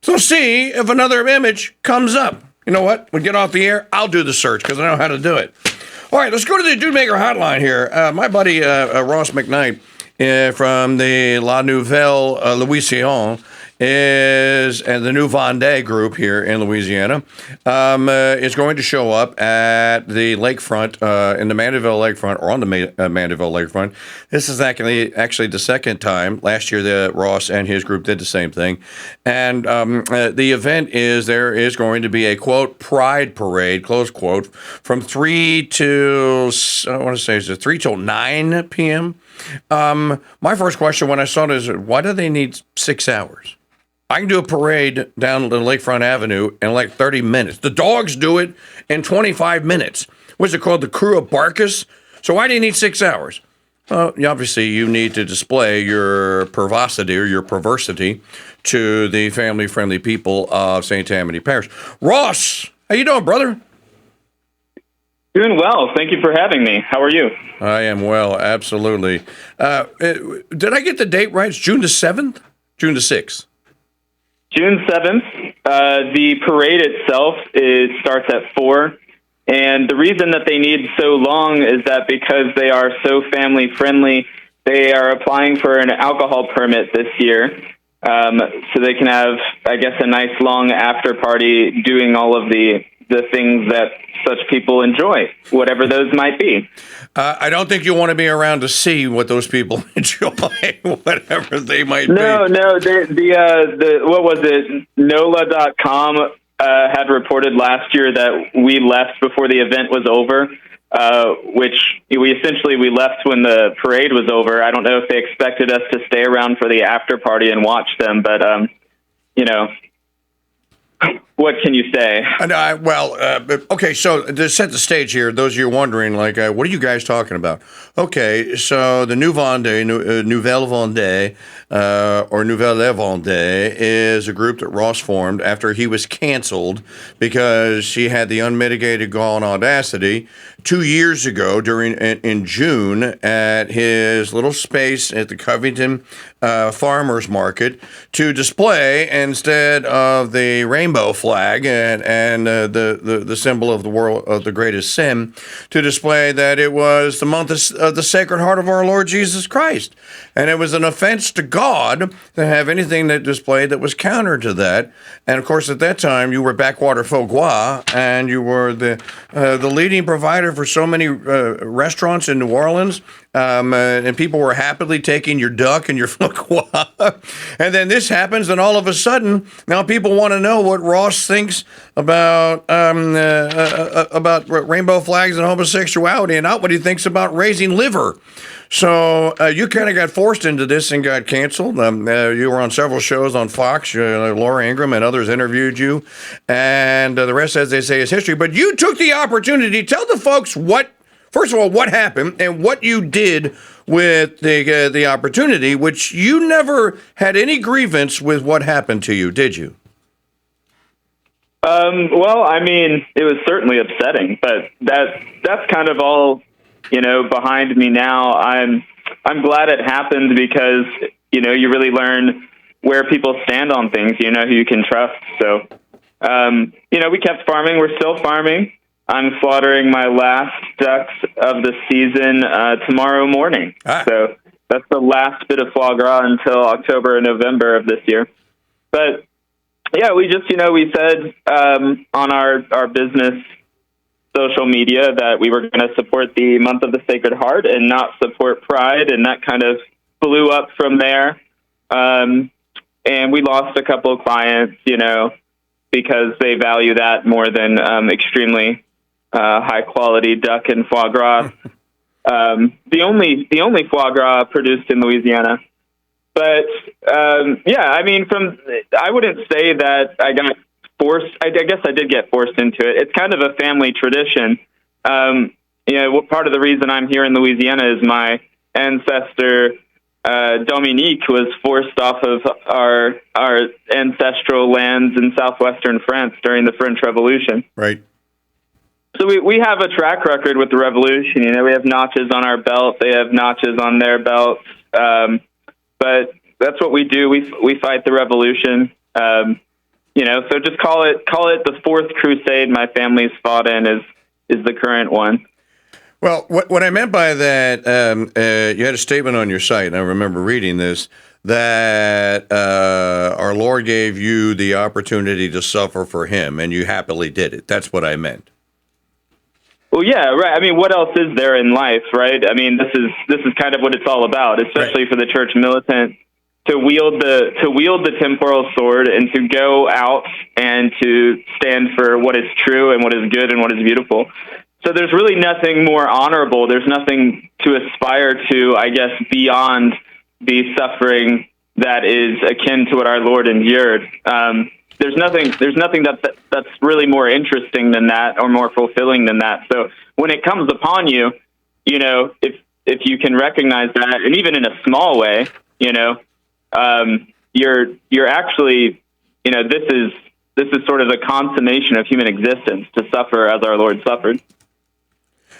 So see if another image comes up. You know what? When we get off the air, I'll do the search because I know how to do it. All right, let's go to the Dude Maker hotline here. My buddy Ross McKnight from the Nouvelle, Louisanne, and the new Vande group here in Louisiana is going to show up at the lakefront, in the Mandeville lakefront, or on the Mandeville lakefront. This is actually the second time. Last year, Ross and his group did the same thing. And the event there is going to be a, quote, pride parade, close quote, from 3 to, I want to say, is it 3 till 9 p.m.? My first question when I saw it is, why do they need 6 hours? I can do a parade down the Lakefront Avenue in like 30 minutes. The dogs do it in 25 minutes. What's it called? The Crew of Barkus? So why do you need 6 hours? Obviously, you need to display your pervosity or your perversity to the family-friendly people of St. Tammany Parish. Ross, how you doing, brother? Doing well. Thank you for having me. How are you? I am well, absolutely. Did I get the date right? It's June the 7th? June the 6th? June 7th. The parade itself starts at 4. And the reason that they need so long is that because they are so family-friendly, they are applying for an alcohol permit this year. So they can have, I guess, a nice long after party doing all of the things that such people enjoy, whatever those might be. I don't think you want to be around to see what those people enjoy, whatever they might be. No. What was it? NOLA.com had reported last year that we left before the event was over, which we left when the parade was over. I don't know if they expected us to stay around for the after party and watch them, but what can you say? Okay, so to set the stage here, those of you wondering, what are you guys talking about? Okay, so the new Vande, Nouvelle Vendée, or Nouvelle Vendée, is a group that Ross formed after he was canceled because he had the unmitigated gall and audacity 2 years ago in June at his little space at the Covington Farmers Market to display, instead of the rainbow flag and the symbol of the world of the greatest sin, to display that it was the month of the Sacred Heart of our Lord Jesus Christ. And it was an offense to God to have anything that displayed that was counter to that. And of course, at that time, you were Backwater Fogois, and you were the leading provider for so many restaurants in New Orleans. And people were happily taking your duck and your foie. And then this happens, and all of a sudden, now people want to know what Ross thinks about rainbow flags and homosexuality, and not what he thinks about raising liver. So you kind of got forced into this and got canceled. You were on several shows on Fox. Laura Ingraham and others interviewed you, and the rest, as they say, is history. But you took the opportunity. Tell the folks first of all, what happened and what you did with the opportunity, which you never had any grievance with what happened to you, did you? Well, I mean, it was certainly upsetting, but that's kind of all, behind me now. I'm glad it happened because, you really learn where people stand on things, who you can trust. So, we kept farming. We're still farming. I'm slaughtering my last ducks of the season tomorrow morning. So that's the last bit of foie gras until October and November of this year. But yeah, we just, we said on our business social media that we were going to support the month of the Sacred Heart and not support pride. And that kind of blew up from there. And we lost a couple of clients, because they value that more than extremely high quality duck and foie gras. The only foie gras produced in Louisiana. But I mean, I wouldn't say that I got forced. I guess I did get forced into it. It's kind of a family tradition. Part of the reason I'm here in Louisiana is my ancestor Dominique was forced off of our ancestral lands in southwestern France during the French Revolution. Right. So we have a track record with the revolution. We have notches on our belt. They have notches on their belts. But that's what we do. We fight the revolution. So just call it the fourth crusade my family's fought in is the current one. Well, what I meant by that, you had a statement on your site, and I remember reading this, that our Lord gave you the opportunity to suffer for him, and you happily did it. That's what I meant. Well, yeah, right. I mean, what else is there in life, right? I mean, this is kind of what it's all about, especially right. for the church militant, to wield the temporal sword and to go out and to stand for what is true and what is good and what is beautiful. So there's really nothing more honorable. There's nothing to aspire to, I guess, beyond the suffering that is akin to what our Lord endured. There's nothing that's really more interesting than that or more fulfilling than that. So when it comes upon you, if you can recognize that, and even in a small way, you're actually, this is sort of the consummation of human existence, to suffer as our Lord suffered.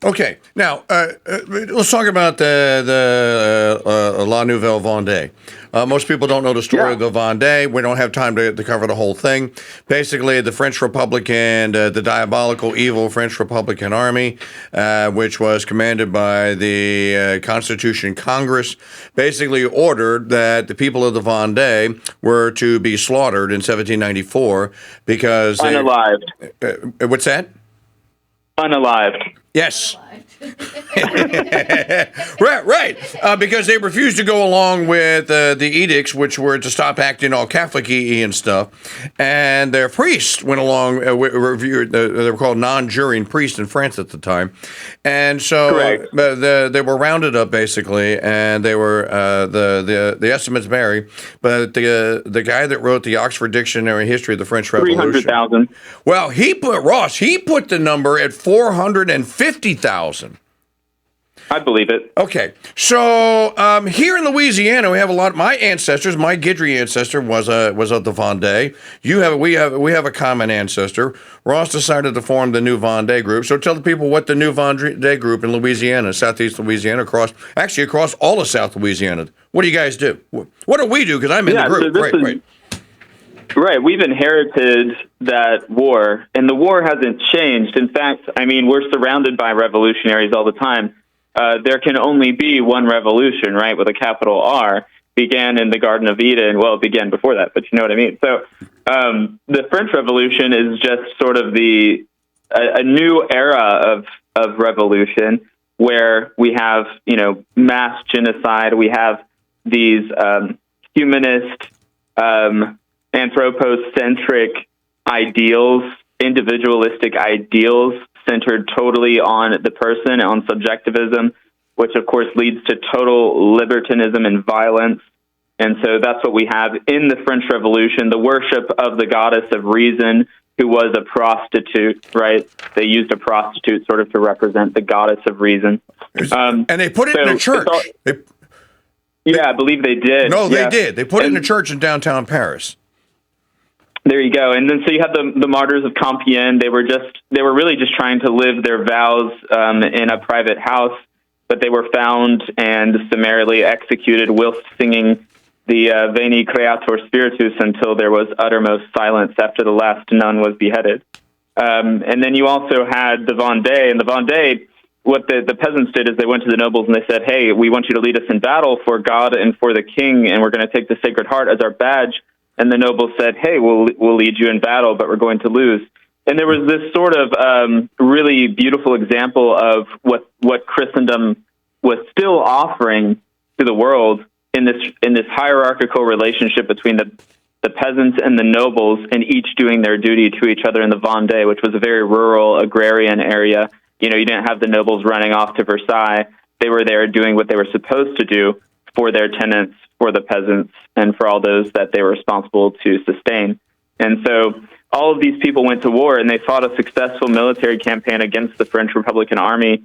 Okay, now let's talk about the La Nouvelle Vendée. Most people don't know the story of the Vendée. We don't have time to cover the whole thing. Basically, the French Republican, the diabolical, evil French Republican Army, which was commanded by the Constitution Congress, basically ordered that the people of the Vendée were to be slaughtered in 1794 because unalived. What's that? Unalived. Yes. right. Because they refused to go along with the edicts, which were to stop acting all Catholic-y and stuff. And their priests went along, reviewed. They were called non-juring priests in France at the time. And so they were rounded up, basically, and they were, the estimates vary, but the guy that wrote the Oxford Dictionary History of the French Revolution. 300,000. Well, he put the number at 450,000. I believe it. Okay, so here in Louisiana, we have a lot. My ancestors, my Guidry ancestor was of the Vendée. We have a common ancestor. Ross decided to form the New Vendée group. So tell the people what the New Vendée group in Louisiana, Southeast Louisiana, across all of South Louisiana. What do you guys do? What do we do? Because I'm in the group. So Right. We've inherited that war, and the war hasn't changed. In fact, I mean, we're surrounded by revolutionaries all the time. There can only be one revolution, right, with a capital R. Began in the Garden of Eden. Well, it began before that, but you know what I mean. So the French Revolution is just sort of a new era of revolution where we have, mass genocide. We have these humanist, anthropocentric ideals, individualistic ideals centered totally on the person, on subjectivism, which of course leads to total libertinism and violence. And so that's what we have in the French Revolution, the worship of the goddess of reason, who was a prostitute, right? They used a prostitute sort of to represent the goddess of reason. And they put it in a church. I believe they did. No, they did. They put it in a church in downtown Paris. There you go. And then so you have the martyrs of Compiègne. They were really just trying to live their vows in a private house, but they were found and summarily executed whilst singing the Veni Creator Spiritus until there was uttermost silence after the last nun was beheaded. And then you also had the Vendée. And the Vendée, what the peasants did is they went to the nobles and they said, hey, we want you to lead us in battle for God and for the king, and we're going to take the Sacred Heart as our badge. And the nobles said, hey, we'll lead you in battle, but we're going to lose. And there was this sort of really beautiful example of what Christendom was still offering to the world in this hierarchical relationship between the peasants and the nobles, and each doing their duty to each other in the Vendée, which was a very rural agrarian area. You didn't have the nobles running off to Versailles. They were there doing what they were supposed to do for their tenants, for the peasants, and for all those that they were responsible to sustain. And so all of these people went to war, and they fought a successful military campaign against the French Republican Army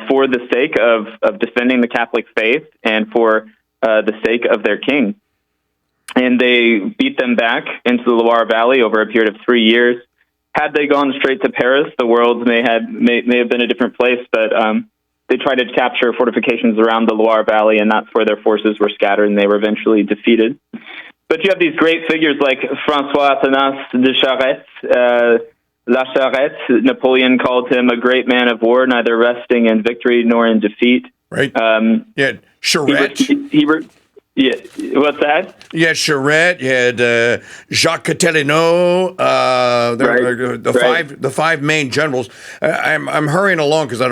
for the sake of defending the Catholic faith and for the sake of their king. And they beat them back into the Loire Valley over a period of 3 years. Had they gone straight to Paris, the world may have been a different place, but they tried to capture fortifications around the Loire Valley, and that's where their forces were scattered, and they were eventually defeated. but you have these great figures like François Athanas de Charette, La Charette. Napoleon called him a great man of war, neither resting in victory nor in defeat. Right. Yeah, Charette. Yeah, what's that? You had Charette. You had Jacques Catelineau. The five main generals. I'm hurrying along because I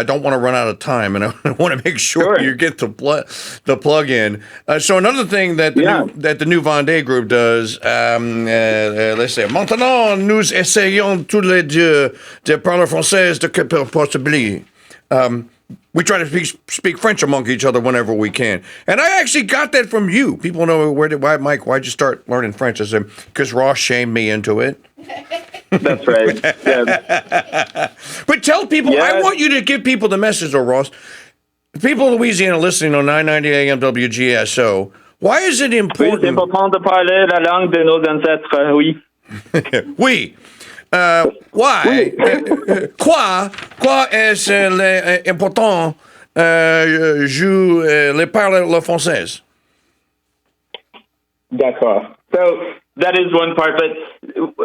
don't want to run out of time, and I want to make sure you get the plug in. So another thing that the new Vendée group does, let's say, maintenant nous essayons tous les deux de parler français de que possible. We try to speak French among each other whenever we can. And I actually got that from you. People know, Mike, why'd you start learning French? I said, because Ross shamed me into it. That's right. Yeah. But tell people, I want you to give people the message, though, Ross. People in Louisiana listening on 990 AM WGSO, why is it important? Oui, c'est important de parler la langue de nos ancêtres, oui. Oui. Why? Quoi est important je parle le français? D'accord. So that is one part, but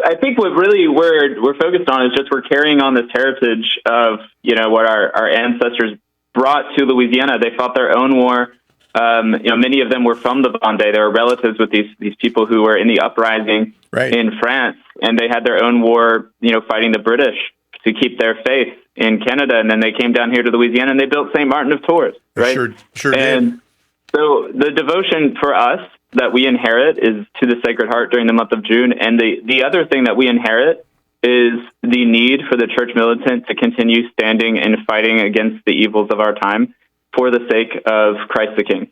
I think what really we're focused on is just we're carrying on this heritage of, what our ancestors brought to Louisiana. They fought their own war. Many of them were from the Vande. They were relatives with these people who were in the uprising in France, and they had their own war, fighting the British to keep their faith in Canada. And then they came down here to Louisiana and they built St. Martin of Tours, right? Sure and did. So the devotion for us that we inherit is to the Sacred Heart during the month of June. And the other thing that we inherit is the need for the church militant to continue standing and fighting against the evils of our time for the sake of Christ the King.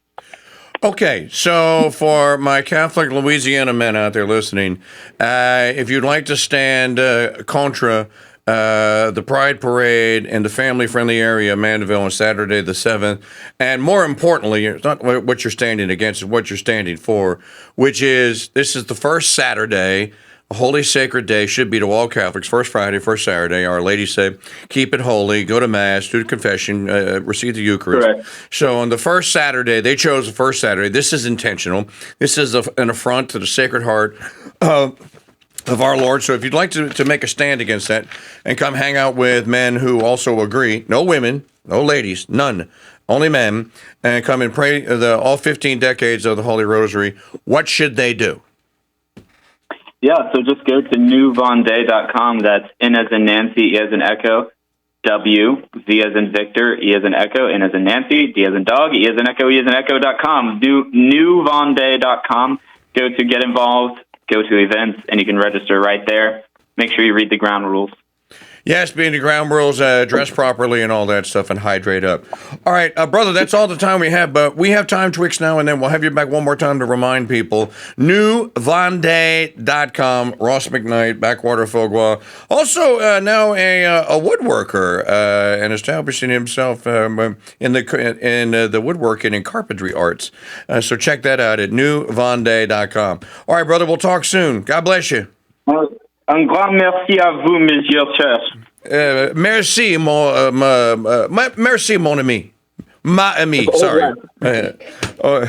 Okay, so for my Catholic Louisiana men out there listening, if you'd like to stand contra the Pride Parade in the family-friendly area of Mandeville on Saturday the 7th, and more importantly, it's not what you're standing against, it's what you're standing for, which is this is the first Saturday. A holy sacred day should be to all Catholics. First Friday, first Saturday. Our Lady said, keep it holy, go to Mass, do the confession, receive the Eucharist. Correct. So on the first Saturday, they chose the first Saturday. This is intentional. This is an affront to the Sacred Heart of our Lord. So if you'd like to make a stand against that and come hang out with men who also agree, no women, no ladies, none, only men, and come and pray all 15 decades of the Holy Rosary, what should they do? Yeah, so just go to nouvelle.com. That's N as in Nancy, E as in Echo, W, V as in Victor, E as in Echo, N as in Nancy, D as in Dog, E as in Echo, E as in Echo.com. Do nouvelle.com. Go to get involved, go to events, and you can register right there. Make sure you read the ground rules. Yes, being the ground rules, dress properly and all that stuff, and hydrate up. All right, brother, that's all the time we have, but we have time tweaks now, and then we'll have you back one more time to remind people. NewVendee.com, Ross McKnight, Backwater Fogwa. Also, now a woodworker, and establishing himself in the woodworking and carpentry arts. So check that out at NewVendee.com. All right, brother, we'll talk soon. God bless you. Un grand merci à vous, Monsieur Church. Merci, merci, mon ami. Ma ami, sorry. Or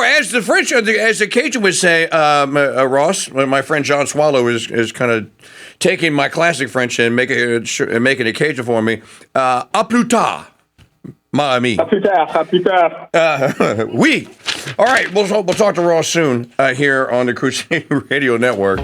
as the French, as the Cajun would say, Ross, my friend John Swallow is kind of taking my classic French and making it Cajun for me. À plus tard, ma ami. À plus tard. Oui. All right, we'll talk to Ross soon here on the Crusade Radio Network.